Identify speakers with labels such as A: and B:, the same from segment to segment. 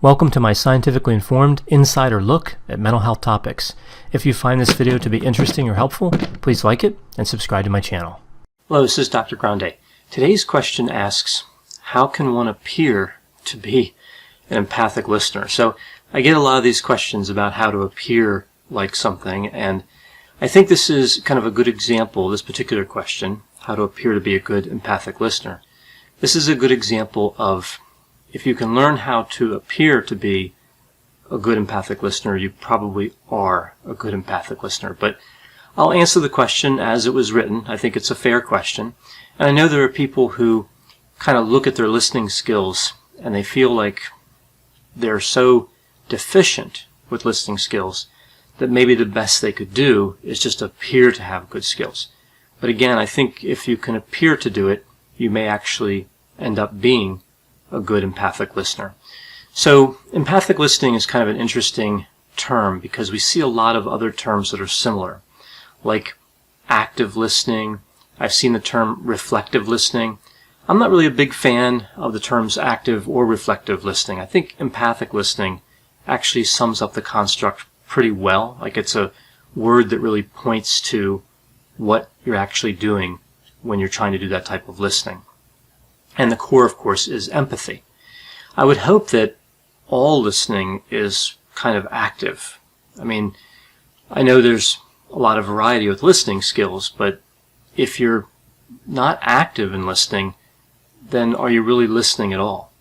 A: Welcome to my scientifically informed insider look at mental health topics. If you find this video to be interesting or helpful, please like it and subscribe to my channel. Hello, this is Dr. Grande. Today's question asks, how can one appear to be an empathic listener? So I get a lot of these questions about how to appear like something, and I think this is kind of a good example, this particular question, how to appear to be a good empathic listener. This is a good example of if you can learn how to appear to be a good empathic listener, you probably are a good empathic listener. But I'll answer the question as it was written. I think it's a fair question. And I know there are people who kind of look at their listening skills and they feel like they're so deficient with listening skills that maybe the best they could do is just appear to have good skills. But again, I think if you can appear to do it, you may actually end up being a good empathic listener. So empathic listening is kind of an interesting term because we see a lot of other terms that are similar, like active listening. I've seen the term reflective listening. I'm not really a big fan of the terms active or reflective listening. I think empathic listening actually sums up the construct pretty well. Like it's a word that really points to what you're actually doing when you're trying to do that type of listening. And the core, of course, is empathy. I would hope that all listening is kind of active. I mean, I know there's a lot of variety with listening skills, but if you're not active in listening, then are you really listening at all?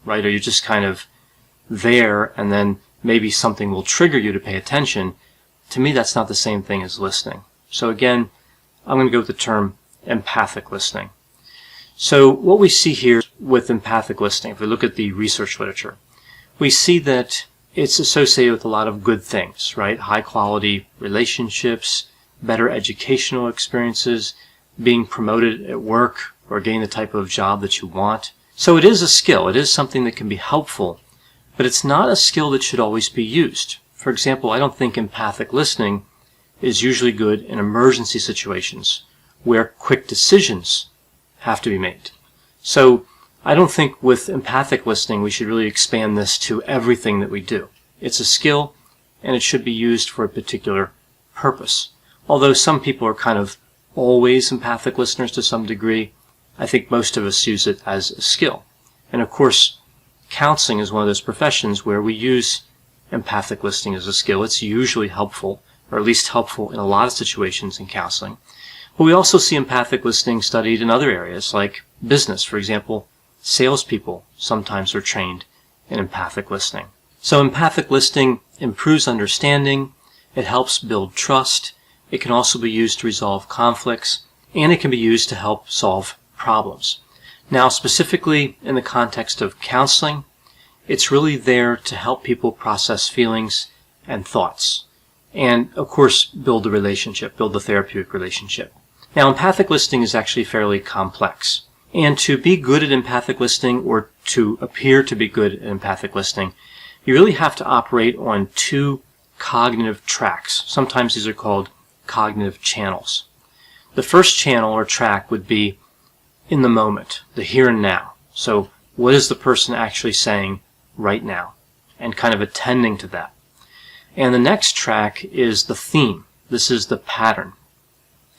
A: Right? Are you just kind of there and then maybe something will trigger you to pay attention? To me, that's not the same thing as listening. So again, I'm going to go with the term empathic listening. So what we see here with empathic listening, if we look at the research literature, we see that it's associated with a lot of good things, right? High quality relationships, better educational experiences, being promoted at work or getting the type of job that you want. So it is a skill. It is something that can be helpful, but it's not a skill that should always be used. For example, I don't think empathic listening is usually good in emergency situations where quick decisions have to be made. So I don't think with empathic listening we should really expand this to everything that we do. It's a skill and it should be used for a particular purpose. Although some people are kind of always empathic listeners to some degree, I think most of us use it as a skill. And of course, counseling is one of those professions where we use empathic listening as a skill. It's usually helpful, or at least helpful in a lot of situations in counseling. But we also see empathic listening studied in other areas like business. For example, salespeople sometimes are trained in empathic listening. So empathic listening improves understanding, it helps build trust, it can also be used to resolve conflicts, and it can be used to help solve problems. Now, specifically in the context of counseling, it's really there to help people process feelings and thoughts. And, of course, build a relationship, build a therapeutic relationship. Now, empathic listening is actually fairly complex. And to be good at empathic listening, or to appear to be good at empathic listening, you really have to operate on two cognitive tracks. Sometimes these are called cognitive channels. The first channel or track would be in the moment, the here and now. So what is the person actually saying right now? And kind of attending to that. And the next track is the theme. This is the pattern.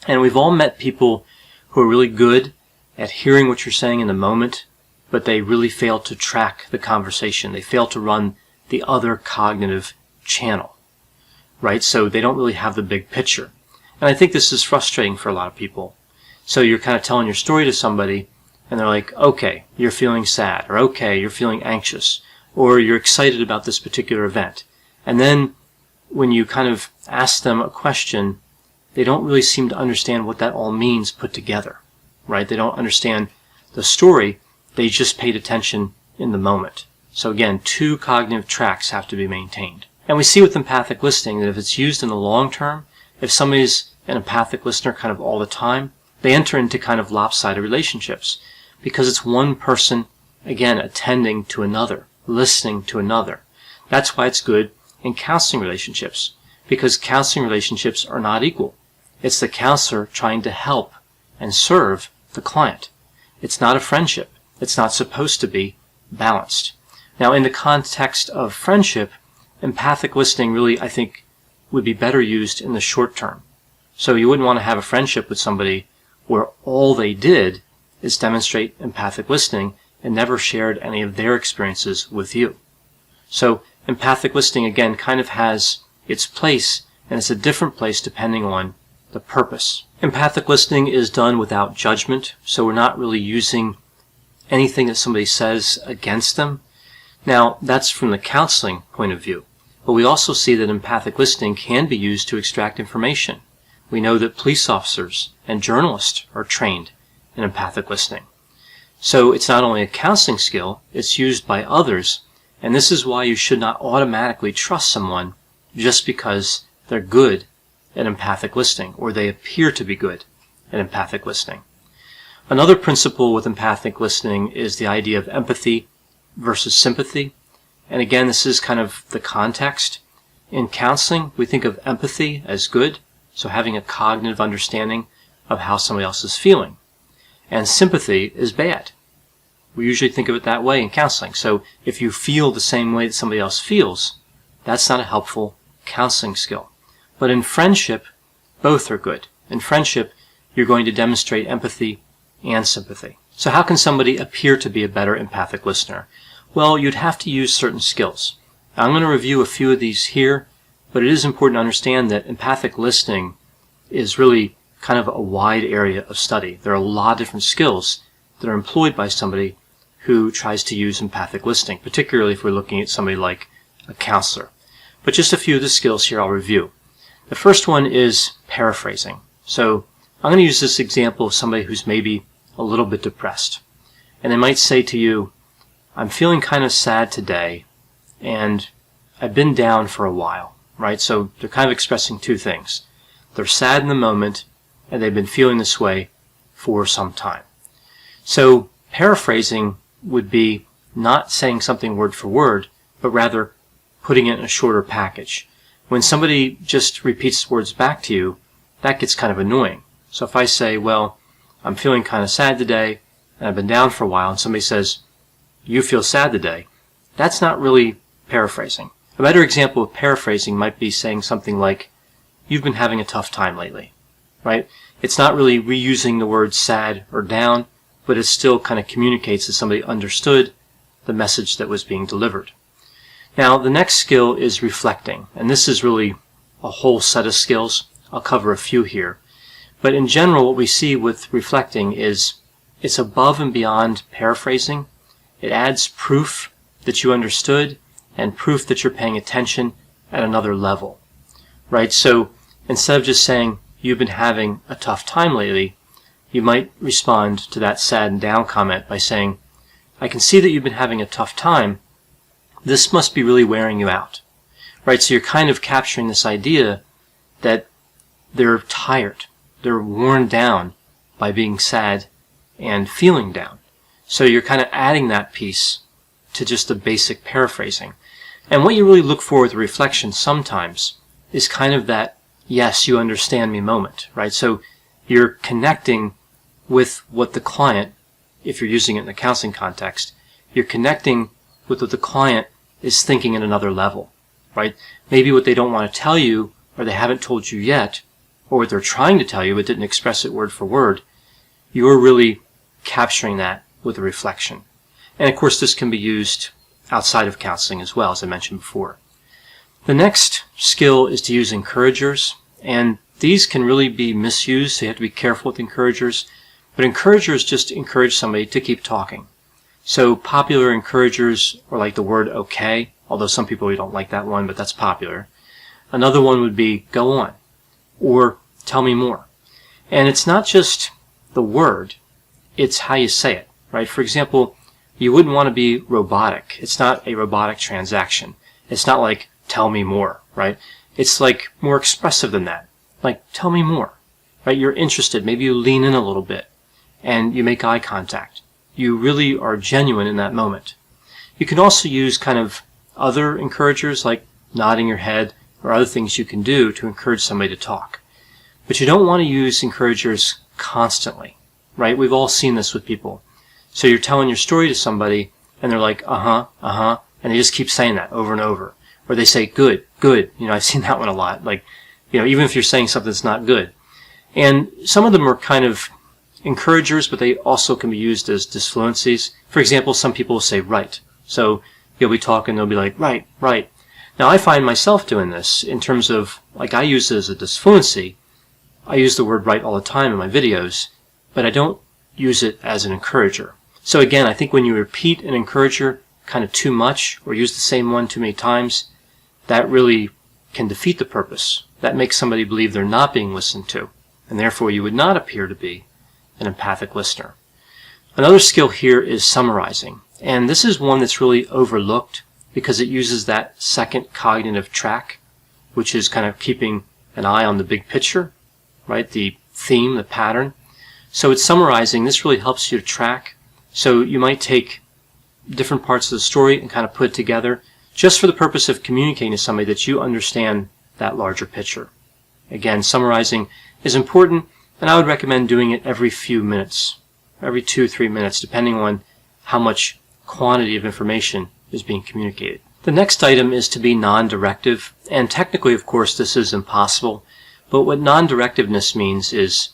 A: And we've all met people who are really good at hearing what you're saying in the moment, but they really fail to track the conversation. They fail to run the other cognitive channel, right? So they don't really have the big picture. And I think this is frustrating for a lot of people. So you're kind of telling your story to somebody, and they're like, okay, you're feeling sad, or okay, you're feeling anxious, or you're excited about this particular event. And then when you kind of ask them a question, they don't really seem to understand what that all means put together, right? They don't understand the story. They just paid attention in the moment. So again, two cognitive tracks have to be maintained. And we see with empathic listening that if it's used in the long term, if somebody's an empathic listener kind of all the time, they enter into kind of lopsided relationships because it's one person, again, attending to another, listening to another. That's why it's good in counseling relationships, because counseling relationships are not equal. It's the counselor trying to help and serve the client. It's not a friendship. It's not supposed to be balanced. Now, in the context of friendship, empathic listening really, I think, would be better used in the short term. So you wouldn't want to have a friendship with somebody where all they did is demonstrate empathic listening and never shared any of their experiences with you. So empathic listening, again, kind of has its place, and it's a different place depending on the purpose. Empathic listening is done without judgment, so we're not really using anything that somebody says against them. Now, that's from the counseling point of view. But we also see that empathic listening can be used to extract information. We know that police officers and journalists are trained in empathic listening. So it's not only a counseling skill, it's used by others, and this is why you should not automatically trust someone just because they're good at empathic listening, or they appear to be good at empathic listening. Another principle with empathic listening is the idea of empathy versus sympathy. And again, this is kind of the context. In counseling, we think of empathy as good, so having a cognitive understanding of how somebody else is feeling. And sympathy is bad. We usually think of it that way in counseling. So if you feel the same way that somebody else feels, that's not a helpful counseling skill. But in friendship, both are good. In friendship, you're going to demonstrate empathy and sympathy. So how can somebody appear to be a better empathic listener? Well, you'd have to use certain skills. I'm going to review a few of these here, but it is important to understand that empathic listening is really kind of a wide area of study. There are a lot of different skills that are employed by somebody who tries to use empathic listening, particularly if we're looking at somebody like a counselor. But just a few of the skills here I'll review. The first one is paraphrasing. So I'm going to use this example of somebody who's maybe a little bit depressed. And they might say to you, I'm feeling kind of sad today, and I've been down for a while, right? So they're kind of expressing two things. They're sad in the moment, and they've been feeling this way for some time. So paraphrasing would be not saying something word for word, but rather putting it in a shorter package. When somebody just repeats words back to you, that gets kind of annoying. So if I say, well, I'm feeling kind of sad today, and I've been down for a while, and somebody says, you feel sad today, that's not really paraphrasing. A better example of paraphrasing might be saying something like, you've been having a tough time lately, right? It's not really reusing the words sad or down, but it still kind of communicates that somebody understood the message that was being delivered. Now, the next skill is reflecting, and this is really a whole set of skills. I'll cover a few here. But in general, what we see with reflecting is it's above and beyond paraphrasing. It adds proof that you understood and proof that you're paying attention at another level, right? So instead of just saying, you've been having a tough time lately, you might respond to that sad and down comment by saying, I can see that you've been having a tough time. This must be really wearing you out, right? So you're kind of capturing this idea that they're tired. They're worn down by being sad and feeling down. So you're kind of adding that piece to just the basic paraphrasing. And what you really look for with reflection sometimes is kind of that, yes, you understand me moment, right? So you're connecting with what the client, if you're using it in the counseling context, you're connecting with what the client is thinking at another level, right? Maybe what they don't want to tell you, or they haven't told you yet, or what they're trying to tell you but didn't express it word for word, you're really capturing that with a reflection. And of course, this can be used outside of counseling as well, as I mentioned before. The next skill is to use encouragers, and these can really be misused, so you have to be careful with encouragers. But encouragers just encourage somebody to keep talking. So popular encouragers are like the word okay, although some people really don't like that one, but that's popular. Another one would be go on, or tell me more. And it's not just the word, it's how you say it, right? For example, you wouldn't want to be robotic. It's not a robotic transaction. It's not like, tell me more, right? It's like more expressive than that. Like, tell me more, right? You're interested. Maybe you lean in a little bit and you make eye contact. You really are genuine in that moment. You can also use kind of other encouragers like nodding your head or other things you can do to encourage somebody to talk. But you don't want to use encouragers constantly, right? We've all seen this with people. So you're telling your story to somebody and they're like, and they just keep saying that over and over. Or they say, good, good. I've seen that one a lot. Like, even if you're saying something that's not good. And some of them are kind of encouragers, but they also can be used as disfluencies. For example, some people will say right. So you'll be talking, they'll be like, right, right. Now, I find myself doing this in terms of, like, I use it as a disfluency. I use the word right all the time in my videos, but I don't use it as an encourager. So again, I think when you repeat an encourager kind of too much or use the same one too many times, that really can defeat the purpose. That makes somebody believe they're not being listened to, and therefore you would not appear to be an empathic listener. Another skill here is summarizing, and this is one that's really overlooked because it uses that second cognitive track, which is kind of keeping an eye on the big picture, right? The theme, the pattern. So it's summarizing. This really helps you to track. So you might take different parts of the story and kind of put it together just for the purpose of communicating to somebody that you understand that larger picture. Again, summarizing is important, and I would recommend doing it every few minutes, every 2-3 minutes, depending on how much quantity of information is being communicated. The next item is to be non-directive, and technically, of course, this is impossible, but what non-directiveness means is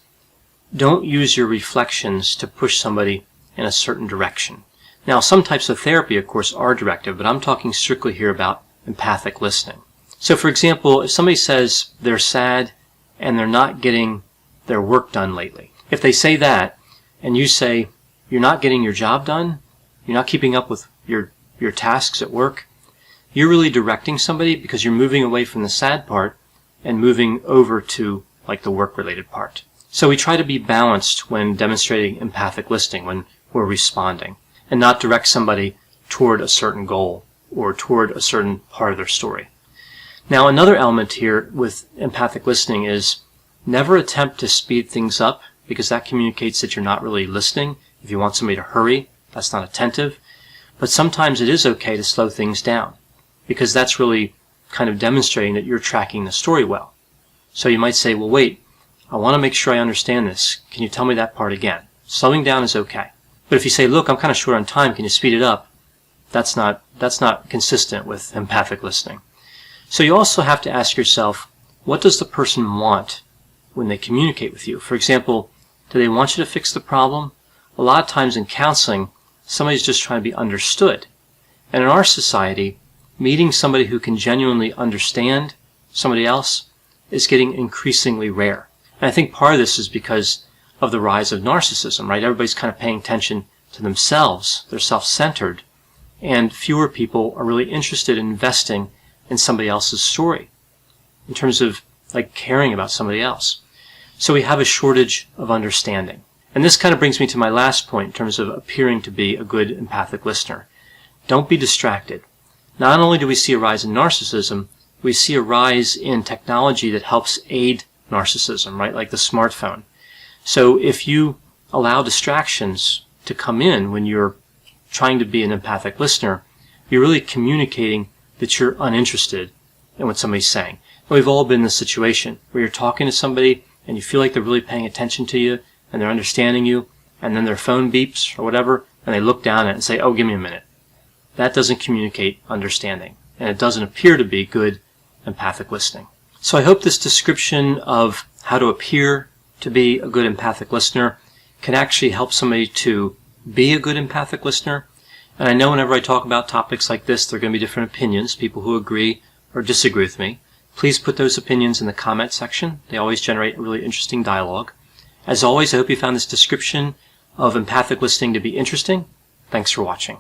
A: don't use your reflections to push somebody in a certain direction. Now, some types of therapy, of course, are directive, but I'm talking strictly here about empathic listening. So, for example, if somebody says they're sad and they're not getting their work done lately, if they say that and you say you're not getting your job done, you're not keeping up with your tasks at work, you're really directing somebody because you're moving away from the sad part and moving over to like the work-related part. So we try to be balanced when demonstrating empathic listening, when we're responding, and not direct somebody toward a certain goal or toward a certain part of their story. Now, another element here with empathic listening is never attempt to speed things up, because that communicates that you're not really listening. If you want somebody to hurry, that's not attentive. But sometimes it is okay to slow things down, because that's really kind of demonstrating that you're tracking the story well. So you might say, well, wait, I want to make sure I understand this. Can you tell me that part again? Slowing down is okay. But if you say, look, I'm kind of short on time, can you speed it up? That's not consistent with empathic listening. So you also have to ask yourself, what does the person want when they communicate with you? For example, do they want you to fix the problem? A lot of times in counseling, somebody's just trying to be understood. And in our society, meeting somebody who can genuinely understand somebody else is getting increasingly rare. And I think part of this is because of the rise of narcissism, right? Everybody's kind of paying attention to themselves. They're self-centered. And fewer people are really interested in investing in somebody else's story in terms of like caring about somebody else. So we have a shortage of understanding. And this kind of brings me to my last point in terms of appearing to be a good empathic listener. Don't be distracted. Not only do we see a rise in narcissism, we see a rise in technology that helps aid narcissism, right? Like the smartphone. So if you allow distractions to come in when you're trying to be an empathic listener, you're really communicating that you're uninterested in what somebody's saying. And we've all been in this situation where you're talking to somebody and you feel like they're really paying attention to you and they're understanding you, and then their phone beeps or whatever, and they look down at it and say, oh, give me a minute. That doesn't communicate understanding, and it doesn't appear to be good empathic listening. So I hope this description of how to appear to be a good empathic listener can actually help somebody to be a good empathic listener. And I know whenever I talk about topics like this, there are going to be different opinions, people who agree or disagree with me. Please put those opinions in the comment section. They always generate a really interesting dialogue. As always, I hope you found this description of empathic listening to be interesting. Thanks for watching.